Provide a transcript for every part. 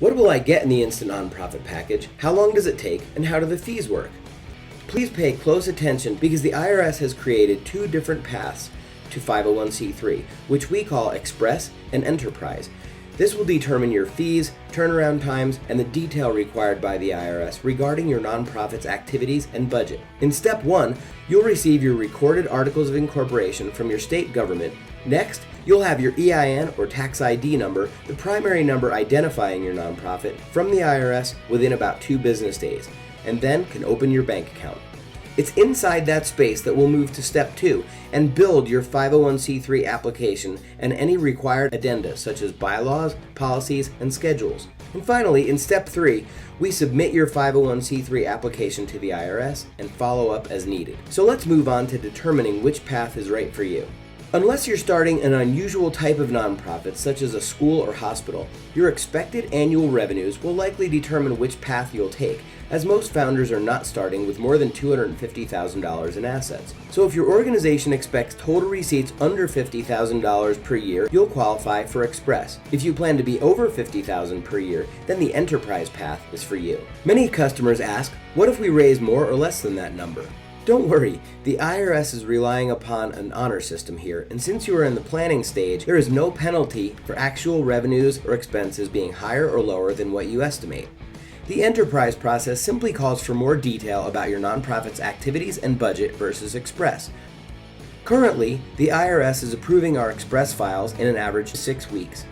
What will I get in the instant nonprofit package? How long does it take? And how do the fees work? Please pay close attention because the IRS has created two different paths to 501c3, which we call Express and Enterprise. This will determine your fees, turnaround times, and the detail required by the IRS regarding your nonprofit's activities and budget. In step 1, you'll receive your recorded articles of incorporation from your state government. Next, you'll have your EIN or tax ID number, the primary number identifying your nonprofit, from the IRS within about 2 business days, and then can open your bank account. It's inside that space that we'll move to step 2 and build your 501c3 application and any required addenda such as bylaws, policies, and schedules. And finally, in step 3, we submit your 501c3 application to the IRS and follow up as needed. So let's move on to determining which path is right for you. Unless you're starting an unusual type of nonprofit, such as a school or hospital, your expected annual revenues will likely determine which path you'll take, as most founders are not starting with more than $250,000 in assets. So if your organization expects total receipts under $50,000 per year, you'll qualify for Express. If you plan to be over $50,000 per year, then the Enterprise path is for you. Many customers ask, what if we raise more or less than that number? Don't worry, the IRS is relying upon an honor system here, and since you are in the planning stage, there is no penalty for actual revenues or expenses being higher or lower than what you estimate. The Enterprise process simply calls for more detail about your nonprofit's activities and budget versus Express. Currently, the IRS is approving our Express files in an average of 6 weeks.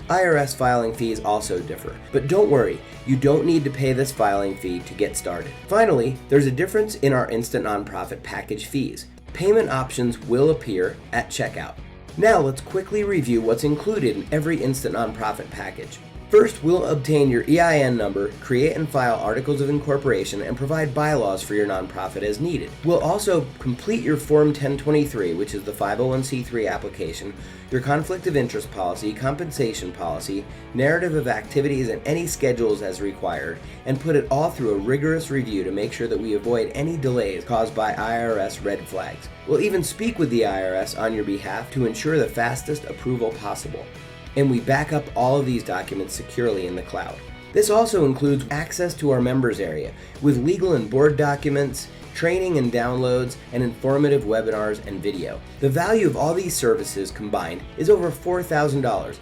IRS filing fees also differ, but don't worry, you don't need to pay this filing fee to get started. Finally, there's a difference in our Instant Nonprofit package fees. Payment options will appear at checkout. Now let's quickly review what's included in every Instant Nonprofit package. First, we'll obtain your EIN number, create and file articles of incorporation, and provide bylaws for your nonprofit as needed. We'll also complete your Form 1023, which is the 501c3 application, your conflict of interest policy, compensation policy, narrative of activities, and any schedules as required, and put it all through a rigorous review to make sure that we avoid any delays caused by IRS red flags. We'll even speak with the IRS on your behalf to ensure the fastest approval possible. And we back up all of these documents securely in the cloud. This also includes access to our members area with legal and board documents, training and downloads, and informative webinars and video. The value of all these services combined is over $4,000.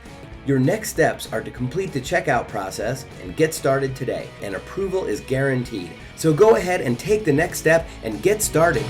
Your next steps are to complete the checkout process and get started today, and approval is guaranteed. So go ahead and take the next step and get started.